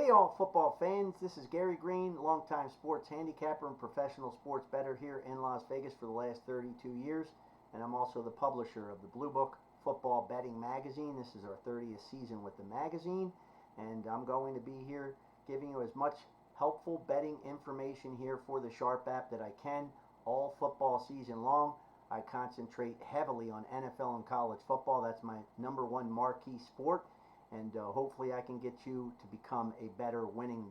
Hey all football fans, this is Gary Greene, longtime sports handicapper and professional sports bettor here in Las Vegas for the last 32 years, and I'm also the publisher of the Blue Book Football Betting Magazine. This is our 30th season with the magazine, and I'm going to be here giving you as much helpful betting information here for the Sharp app that I can all football season long. I concentrate heavily on NFL and college football. That's my number one marquee sport. And hopefully I can get you to become a better winning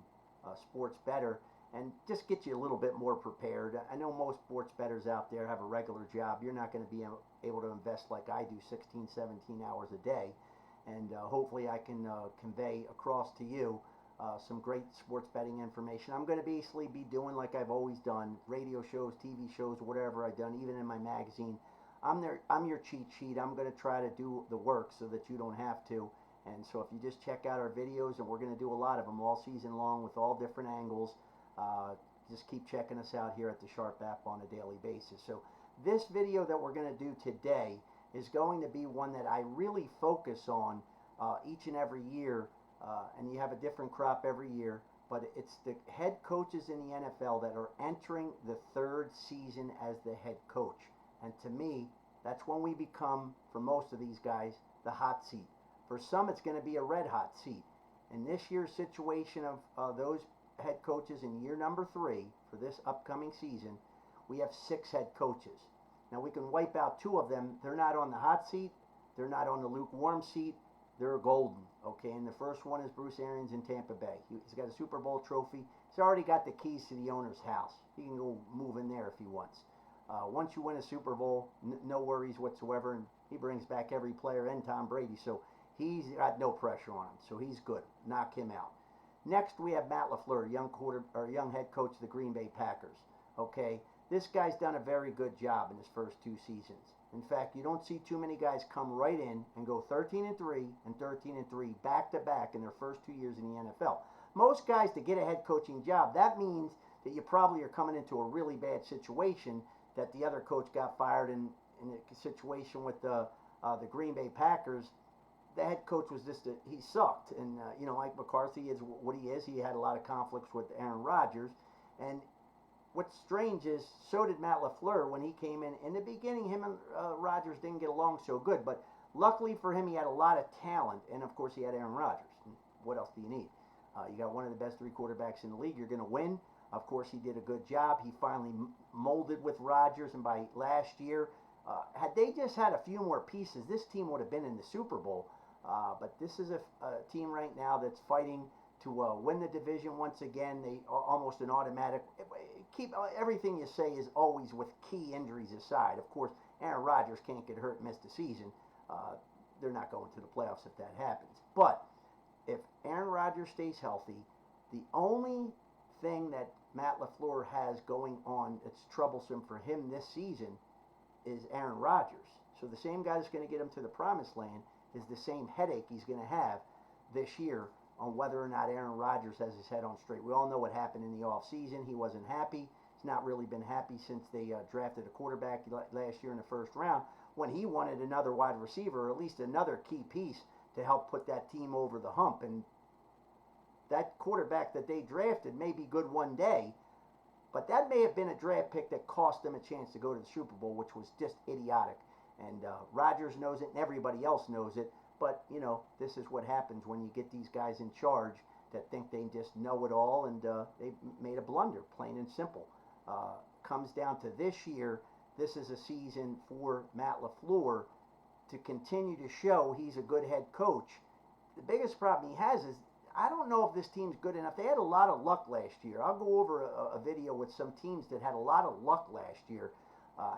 sports bettor and just get you a little bit more prepared. I know most sports bettors out there have a regular job. You're not going to be able to invest like I do 16, 17 hours a day. And hopefully I can convey across to you some great sports betting information. I'm going to basically be doing like I've always done, radio shows, TV shows, whatever I've done, even in my magazine. I'm your cheat sheet. I'm going to try to do the work so that you don't have to. And so if you just check out our videos, and we're going to do a lot of them all season long with all different angles, just keep checking us out here at the Sharp app on a daily basis. So this video that we're going to do today is going to be one that I really focus on each and every year, and you have a different crop every year, but it's the head coaches in the NFL that are entering the third season as the head coach. And to me, that's when we become, for most of these guys, the hot seat. For some, it's going to be a red hot seat. In this year's situation of those head coaches in year number 3 for this upcoming season, we have 6 head coaches. Now we can wipe out 2 of them. They're not on the hot seat. They're not on the lukewarm seat. They're golden. Okay, and the first one is Bruce Arians in Tampa Bay. He's got a Super Bowl trophy. He's already got the keys to the owner's house. He can go move in there if he wants. Once you win a Super Bowl, no worries whatsoever, and he brings back every player and Tom Brady. So he's got no pressure on him, so he's good. Knock him out. Next, we have Matt LaFleur, young head coach of the Green Bay Packers. Okay, this guy's done a very good job in his first 2 seasons. In fact, you don't see too many guys come right in and go 13-3 and 13-3 back to back in their first 2 years in the NFL. Most guys, to get a head coaching job, that means that you probably are coming into a really bad situation, that the other coach got fired in a situation with the Green Bay Packers. The head coach was just he sucked, and Mike McCarthy is what he is. He had a lot of conflicts with Aaron Rodgers, and what's strange is so did Matt LaFleur when he came in. In the beginning, him and Rodgers didn't get along so good, but luckily for him, he had a lot of talent, and of course, he had Aaron Rodgers. What else do you need? You got one of the best 3 quarterbacks in the league. You're going to win. Of course, he did a good job. He finally molded with Rodgers, and by last year, had they just had a few more pieces, this team would have been in the Super Bowl. But this is a team right now that's fighting to win the division once again. They almost an automatic. Keep everything you say is always with key injuries aside. Of course, Aaron Rodgers can't get hurt and miss the season. They're not going to the playoffs if that happens. But if Aaron Rodgers stays healthy, the only thing that Matt LaFleur has going on that's troublesome for him this season is Aaron Rodgers. So the same guy that's going to get him to the promised land is the same headache he's going to have this year on whether or not Aaron Rodgers has his head on straight. We all know what happened in the offseason. He wasn't happy. He's not really been happy since they drafted a quarterback last year in the first round, when he wanted another wide receiver, or at least another key piece to help put that team over the hump. And that quarterback that they drafted may be good one day, but that may have been a draft pick that cost them a chance to go to the Super Bowl, which was just idiotic. And Rodgers knows it, and everybody else knows it. But, this is what happens when you get these guys in charge that think they just know it all, and they made a blunder, plain and simple. Comes down to this year, this is a season for Matt LaFleur to continue to show he's a good head coach. The biggest problem he has is, I don't know if this team's good enough. They had a lot of luck last year. I'll go over a video with some teams that had a lot of luck last year.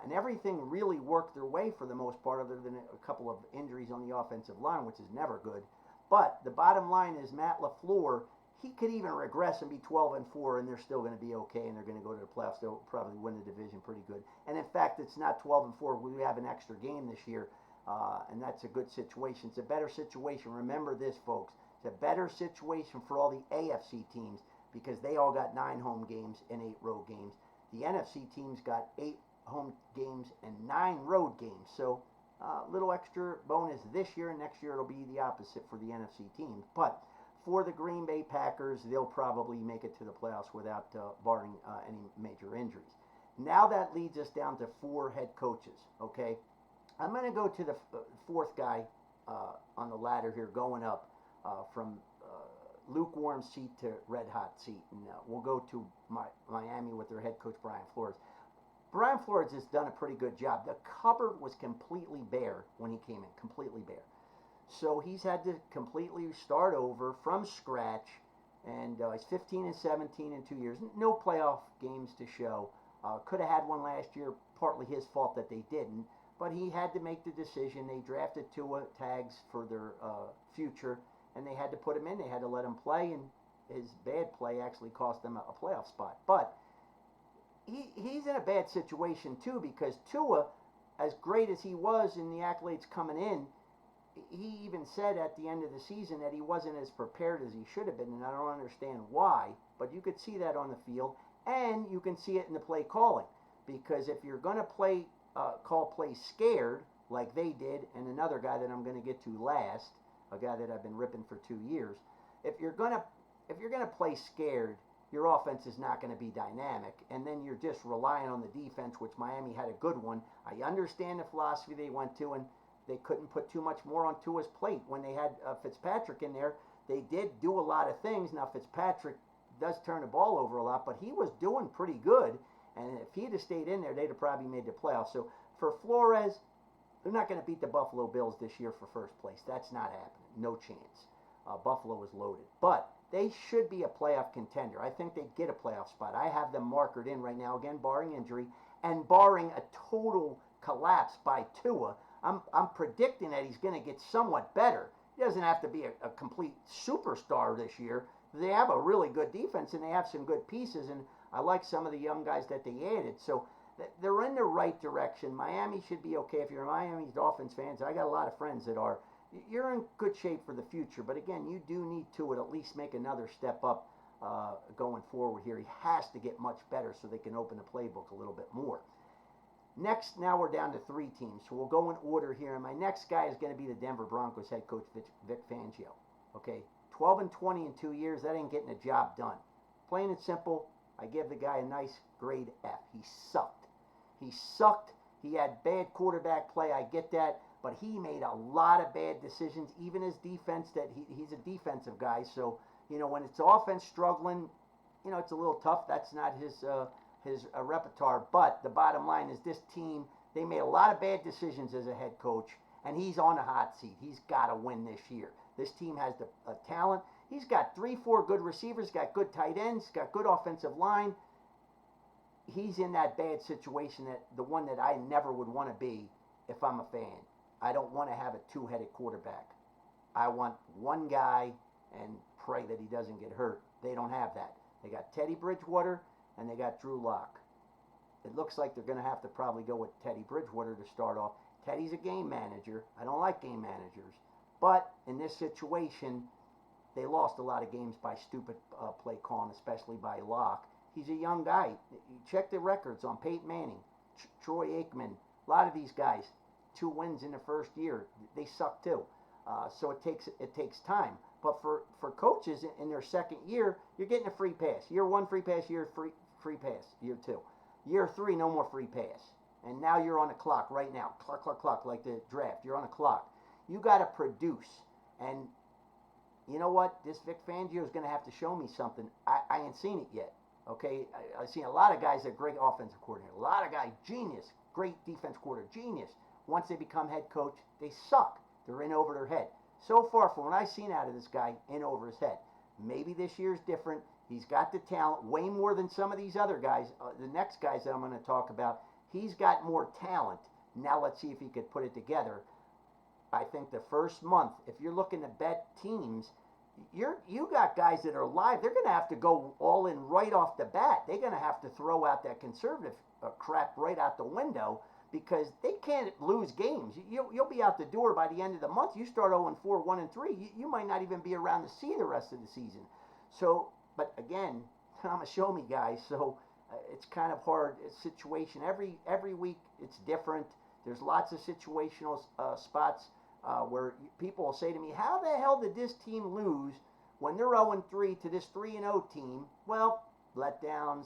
And everything really worked their way for the most part, other than a couple of injuries on the offensive line, which is never good. But the bottom line is Matt LaFleur, he could even regress and be 12-4, and they're still going to be okay, and they're going to go to the playoffs. They'll probably win the division pretty good. And in fact, it's not 12-4. We have an extra game this year, and that's a good situation. It's a better situation. Remember this, folks. It's a better situation for all the AFC teams because they all got 9 home games and 8 road games. The NFC teams got 8 home games and 9 road games. So little extra bonus this year, and next year it'll be the opposite for the NFC teams. But for the Green Bay Packers, they'll probably make it to the playoffs without barring any major injuries. Now that leads us down to 4 head coaches, okay? I'm going to go to the fourth guy on the ladder here going up from lukewarm seat to red hot seat. And we'll go to Miami with their head coach, Brian Flores. Brian Flores has done a pretty good job. The cupboard was completely bare when he came in, completely bare. So he's had to completely start over from scratch, and he's 15-17 in 2 years. No playoff games to show. Could have had one last year, partly his fault that they didn't, but he had to make the decision. They drafted Tua tags for their future, and they had to put him in. They had to let him play, and his bad play actually cost them a playoff spot. But he's in a bad situation, too, because Tua, as great as he was in the accolades coming in, he even said at the end of the season that he wasn't as prepared as he should have been, and I don't understand why, but you could see that on the field, and you can see it in the play calling, because if you're going to call plays scared, like they did, and another guy that I'm going to get to last, a guy that I've been ripping for 2 years, if you're going to play scared, your offense is not going to be dynamic, and then you're just relying on the defense, which Miami had a good one. I understand the philosophy they went to, and they couldn't put too much more on Tua's plate. When they had Fitzpatrick in there, they did do a lot of things. Now, Fitzpatrick does turn the ball over a lot, but he was doing pretty good, and if he'd have stayed in there, they'd have probably made the playoffs. So for Flores, they're not going to beat the Buffalo Bills this year for first place. That's not happening. No chance. Buffalo is loaded. But they should be a playoff contender. I think they get a playoff spot. I have them markered in right now, again, barring injury, and barring a total collapse by Tua. I'm predicting that he's going to get somewhat better. He doesn't have to be a complete superstar this year. They have a really good defense, and they have some good pieces, and I like some of the young guys that they added. So they're in the right direction. Miami should be okay. If you're Miami Dolphins fans, I got a lot of friends that are. You're in good shape for the future, but again, you do need to at least make another step up going forward here. He has to get much better so they can open the playbook a little bit more. Next, now we're down to 3 teams, so we'll go in order here. And my next guy is going to be the Denver Broncos head coach, Vic Fangio. Okay, 12-20 in 2 years, that ain't getting the job done. Plain and simple, I give the guy a nice grade F. He sucked. He sucked. He had bad quarterback play, I get that, but he made a lot of bad decisions, even his defense, that he's a defensive guy. So, when it's offense struggling, it's a little tough. That's not his repertoire, but the bottom line is this team, they made a lot of bad decisions as a head coach, and he's on the hot seat. He's got to win this year. This team has the talent. He's got 3-4 good receivers, got good tight ends, got good offensive line. He's in that bad situation, that the one that I never would want to be if I'm a fan. I don't want to have a 2-headed quarterback. I want one guy and pray that he doesn't get hurt. They don't have that. They got Teddy Bridgewater, and they got Drew Lock. It looks like they're going to have to probably go with Teddy Bridgewater to start off. Teddy's a game manager. I don't like game managers. But in this situation, they lost a lot of games by stupid play calling, especially by Lock. He's a young guy. You check the records on Peyton Manning, Troy Aikman, a lot of these guys, 2 wins in the first year. They suck too. So it takes time. But for coaches in their second year, you're getting a free pass. Year 1, free pass. Year free pass. Year 2. Year 3, no more free pass. And now you're on the clock right now. Clock, clock, clock, like the draft. You're on the clock. You got to produce. And you know what? This Vic Fangio is going to have to show me something. I ain't seen it yet. Okay? I've seen a lot of guys that are great offensive coordinator. A lot of guys, genius. Great defense coordinator. Genius. Once they become head coach, they suck. They're in over their head. So far, from what I've seen out of this guy, in over his head. Maybe this year's different. He's got the talent, way more than some of these other guys. The next guys that I'm going to talk about, he's got more talent. Now let's see if he could put it together. I think the first month, if you're looking to bet teams, you got guys that are live. They're going to have to go all in right off the bat. They're going to have to throw out that conservative crap right out the window, because they can't lose games. You'll be out the door by the end of the month. You start 0-4, 1-3. You might not even be around to see the rest of the season. So, but again, I'm a show me guy, so it's kind of hard situation. Every week it's different. There's lots of situational spots where people will say to me, how the hell did this team lose When they're 0-3 to this 3-0 team, well, letdowns.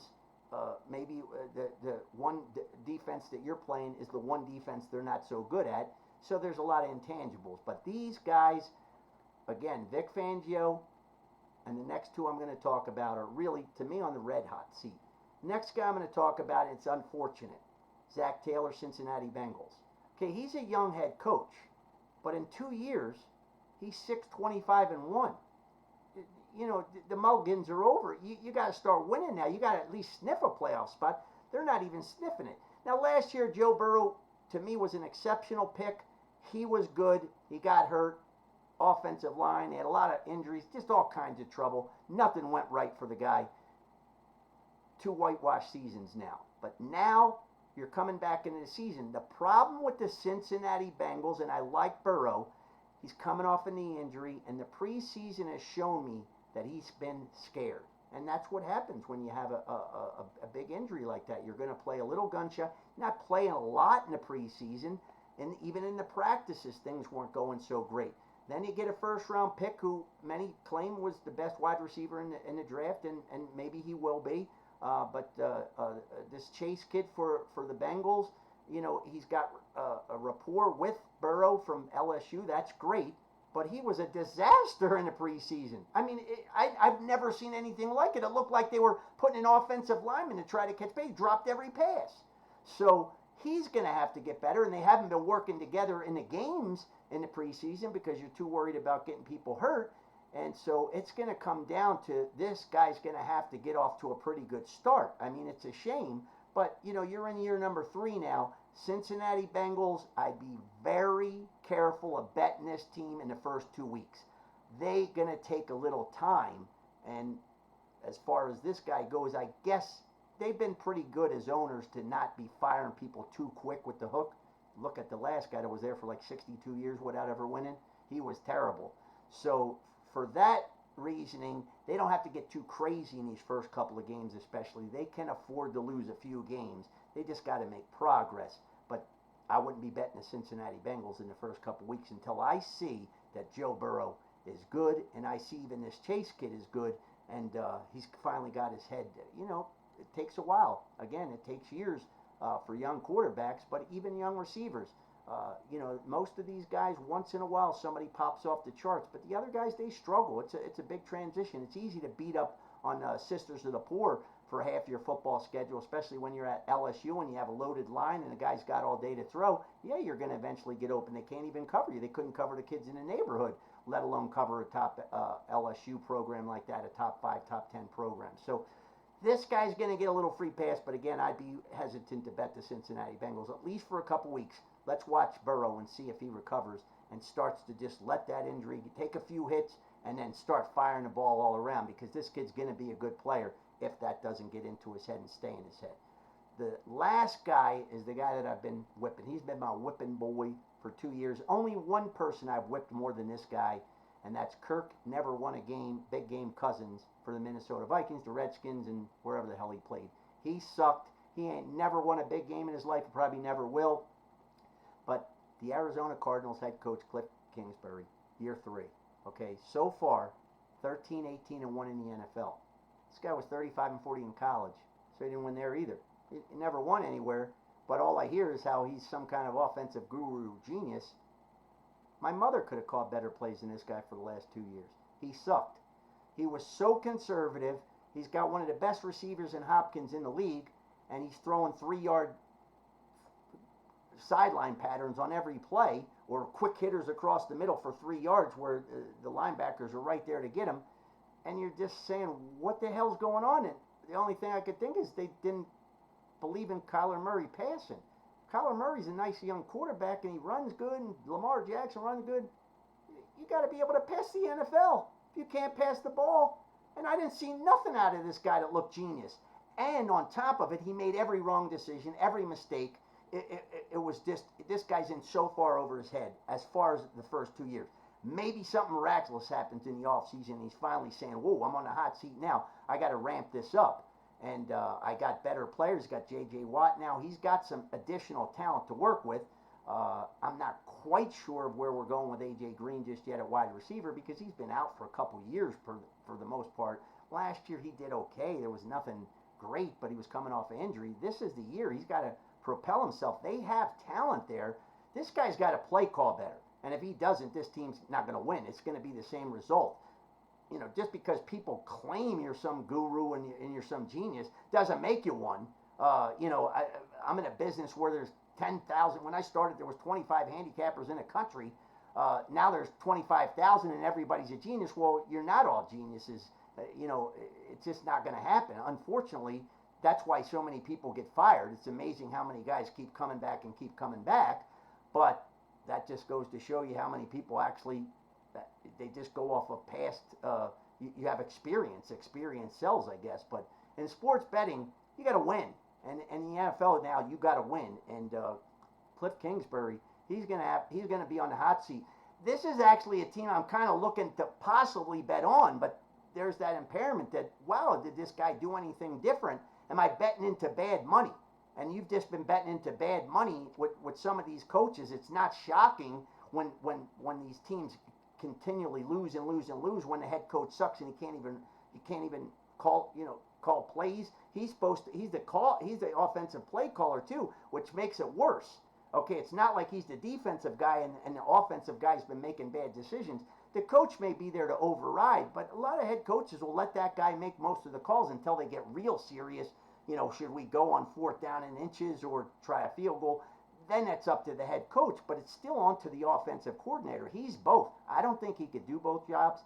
Maybe the one defense that you're playing is the one defense they're not so good at. So there's a lot of intangibles. But these guys, again, Vic Fangio and the next two I'm going to talk about are really, to me, on the red hot seat. Next guy I'm going to talk about, it's unfortunate, Zach Taylor, Cincinnati Bengals. Okay, he's a young head coach, but in 2 years, he's 6-25-1. You know, the mulligans are over. You got to start winning now. You got to at least sniff a playoff spot. They're not even sniffing it. Now, last year, Joe Burrow, to me, was an exceptional pick. He was good. He got hurt. Offensive line, they had a lot of injuries, just all kinds of trouble. Nothing went right for the guy. 2 whitewash seasons now. But now, you're coming back into the season. The problem with the Cincinnati Bengals, and I like Burrow, he's coming off a knee injury, and the preseason has shown me that he's been scared. And that's what happens when you have a big injury like that. You're going to play a little gunshot. You're not playing a lot in the preseason, and even in the practices, things weren't going so great. Then you get a first-round pick who many claim was the best wide receiver in the draft, and maybe he will be. But this Chase kid for the Bengals, you know, he's got a rapport with Burrow from LSU. That's great. But he was a disaster in the preseason. I mean, I've never seen anything like it. It looked like they were putting an offensive lineman to try to catch bait. He dropped every pass. So he's going to have to get better, and they haven't been working together in the games in the preseason because you're too worried about getting people hurt. And so it's going to come down to this guy's going to have to get off to a pretty good start. I mean, it's a shame, but, you know, you're in year number 3 now. Cincinnati Bengals, I'd be very careful of betting this team in the first 2 weeks. They're going to take a little time, and as far as this guy goes, I guess they've been pretty good as owners to not be firing people too quick with the hook. Look at the last guy that was there for like 62 years without ever winning. He was terrible. So for that reasoning, they don't have to get too crazy in these first couple of games especially. They can afford to lose a few games. They just got to make progress. But I wouldn't be betting the Cincinnati Bengals in the first couple of weeks until I see that Joe Burrow is good, and I see even this Chase kid is good, and he's finally got his head. You know, it takes a while. Again, it takes years for young quarterbacks, but even young receivers. You know, most of these guys, once in a while, somebody pops off the charts, but the other guys, they struggle. It's a big transition. It's easy to beat up on Sisters of the Poor for half your football schedule, especially when you're at LSU and you have a loaded line and the guy's got all day to throw. Yeah, you're going to eventually get open. They can't even cover you. They couldn't cover the kids in the neighborhood, let alone cover a top LSU program like that, a top 5, top 10 program. So this guy's going to get a little free pass, but again, I'd be hesitant to bet the Cincinnati Bengals, at least for a couple weeks. Let's watch Burrow and see if he recovers and starts to just let that injury take a few hits and then start firing the ball all around, because this kid's going to be a good player if that doesn't get into his head and stay in his head. The last guy is the guy that I've been whipping. He's been my whipping boy for 2 years. Only one person I've whipped more than this guy, and that's Kirk never won a game, big game Cousins for the Minnesota Vikings, the Redskins, and wherever the hell he played. He sucked. He ain't never won a big game in his life, probably never will. But the Arizona Cardinals head coach, Cliff Kingsbury, year 3. Okay, so far, 13, 18, and 1 in the NFL. This guy was 35 and 40 in college, so he didn't win there either. He never won anywhere, but all I hear is how he's some kind of offensive guru genius. My mother could have called better plays than this guy for the last 2 years. He sucked. He was so conservative. He's got one of the best receivers in Hopkins in the league, and he's throwing 3-yard sideline patterns on every play, or quick hitters across the middle for 3 yards where the linebackers are right there to get him. And you're just saying, what the hell's going on? And the only thing I could think is they didn't believe in Kyler Murray passing. Kyler Murray's a nice young quarterback, and he runs good, and Lamar Jackson runs good. You got to be able to pass the NFL if you can't pass the ball. And I didn't see nothing out of this guy that looked genius. And on top of it, he made every wrong decision, every mistake. It was just, this guy's in so far over his head as far as the first 2 years. Maybe something miraculous happens in the offseason. He's finally saying, whoa, I'm on the hot seat now. I got to ramp this up. And I got better players. Got J.J. Watt now. He's got some additional talent to work with. I'm not quite sure of where we're going with A.J. Green just yet at wide receiver because he's been out for a couple years for the most part. Last year he did okay. There was nothing great, but he was coming off an injury. This is the year he's got to propel himself. They have talent there. This guy's got to play call better. And if he doesn't, this team's not going to win. It's going to be the same result. You know, just because people claim you're some guru and you're some genius doesn't make you one. You know, I'm in a business where there's 10,000. When I started, there was 25 handicappers in the country. Now there's 25,000 and everybody's a genius. Well, you're not all geniuses. You know, it's just not going to happen. Unfortunately, that's why so many people get fired. It's amazing how many guys keep coming back and keep coming back. But that just goes to show you how many people actually, they just go off of past, you have experience. Experience sells, I guess. But in sports betting, you got to win. And in the NFL now, you got to win. And Cliff Kingsbury, he's gonna be on the hot seat. This is actually a team I'm kind of looking to possibly bet on, but there's that impairment that, wow, did this guy do anything different? Am I betting into bad money? And you've just been betting into bad money with some of these coaches. It's not shocking when these teams continually lose and lose and lose when the head coach sucks and he can't even call plays. He's the offensive play caller too, which makes it worse. Okay, it's not like he's the defensive guy and the offensive guy's been making bad decisions. The coach may be there to override, but a lot of head coaches will let that guy make most of the calls until they get real serious. You know, should we go on 4th down and inches or try a field goal? Then that's up to the head coach, but it's still on to the offensive coordinator. He's both. I don't think he could do both jobs.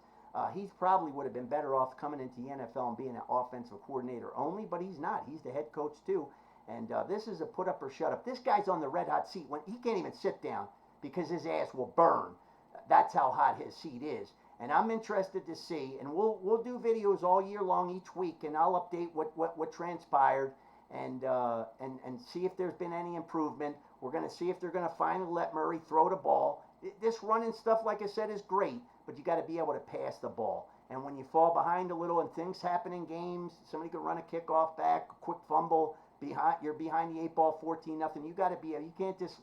He probably would have been better off coming into the NFL and being an offensive coordinator only, but he's not. He's the head coach too. And this is a put up or shut up. This guy's on the red hot seat when he can't even sit down because his ass will burn. That's how hot his seat is. And I'm interested to see, and we'll do videos all year long each week, and I'll update what transpired and see if there's been any improvement. We're going to see if they're going to finally let Murray throw the ball. This running stuff, like I said, is great, but you got to be able to pass the ball. And when you fall behind a little and things happen in games, somebody could run a kickoff back, a quick fumble, you're behind the 8 ball, 14-0. You got to be. You can't just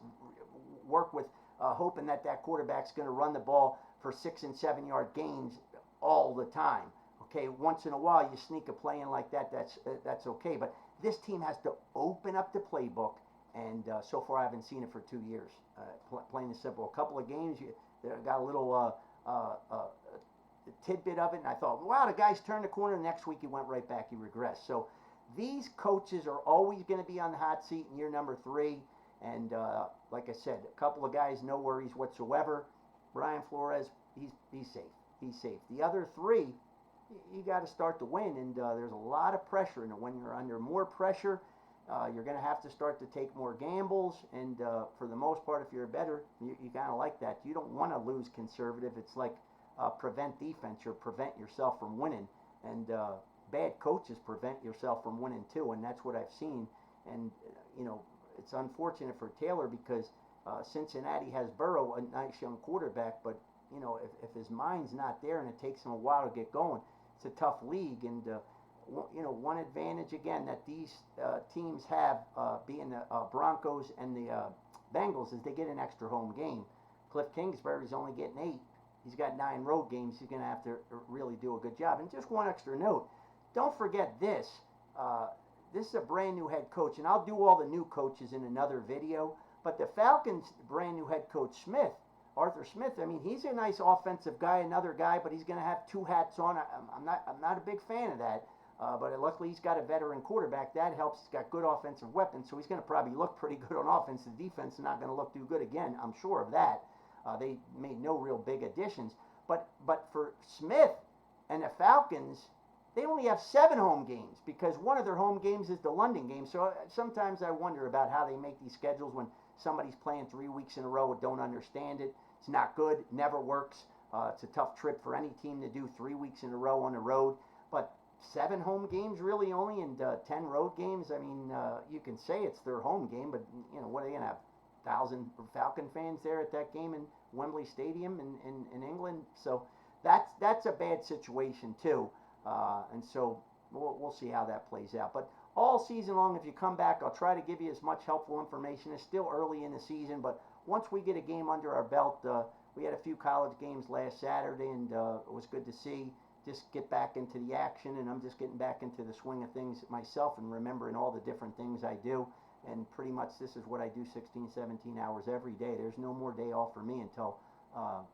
work with hoping that quarterback's going to run the ball for 6 and 7 yard gains all the time. Okay, once in a while you sneak a play in like that. That's okay. But this team has to open up the playbook, and so far I haven't seen it for 2 years. Plain and simple. A couple of games got a little tidbit of it, and I thought, wow, the guy's turned the corner. Next week he went right back. He regressed. So these coaches are always going to be on the hot seat in year number 3. And like I said, a couple of guys, no worries whatsoever. Brian Flores, he's safe. He's safe. The other 3, you got to start to win, and there's a lot of pressure. And when you're under more pressure, you're going to have to start to take more gambles. And for the most part, if you're a bettor, you kind of like that. You don't want to lose conservative. It's like prevent defense. You prevent yourself from winning. And bad coaches prevent yourself from winning too. And that's what I've seen. And, you know, it's unfortunate for Taylor because Cincinnati has Burrow, a nice young quarterback, but you know if his mind's not there and it takes him a while to get going, it's a tough league. And you know, one advantage again that these teams have, being the Broncos and the Bengals, is they get an extra home game. Cliff Kingsbury's only getting 8. He's got 9 road games. He's going to have to really do a good job. And just one extra note: don't forget this. This is a brand new head coach, and I'll do all the new coaches in another video. But the Falcons' brand new head coach, Arthur Smith, I mean, he's a nice offensive guy, another guy, but he's going to have 2 hats on. I'm not a big fan of that. But luckily he's got a veteran quarterback. That helps. He's got good offensive weapons, so he's going to probably look pretty good on offense. The defense is not going to look too good again. I'm sure of that. They made no real big additions. But for Smith and the Falcons, they only have 7 home games because one of their home games is the London game. So sometimes I wonder about how they make these schedules when somebody's playing 3 weeks in a row and don't understand it. It's not good. It never works. It's a tough trip for any team to do 3 weeks in a row on the road. But 7 home games really only, and 10 road games. I mean, you can say it's their home game, but you know what are they gonna have? 1,000 Falcon fans there at that game in Wembley Stadium in England. So that's a bad situation too. And so we'll see how that plays out. But all season long, if you come back, I'll try to give you as much helpful information. It's still early in the season, but once we get a game under our belt, we had a few college games last Saturday, and it was good to see. Just get back into the action, and I'm just getting back into the swing of things myself and remembering all the different things I do. And pretty much this is what I do 16, 17 hours every day. There's no more day off for me until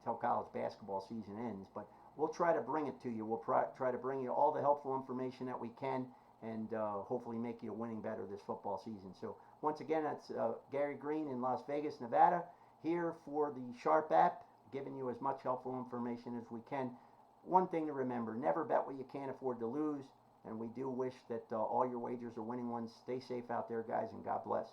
college basketball season ends. But we'll try to bring it to you. We'll try to bring you all the helpful information that we can, and hopefully make you a winning bettor this football season. So once again, that's Gary Greene in Las Vegas, Nevada, here for the Sharp app, giving you as much helpful information as we can. One thing to remember, never bet what you can't afford to lose, and we do wish that all your wagers are winning ones. Stay safe out there, guys, and God bless.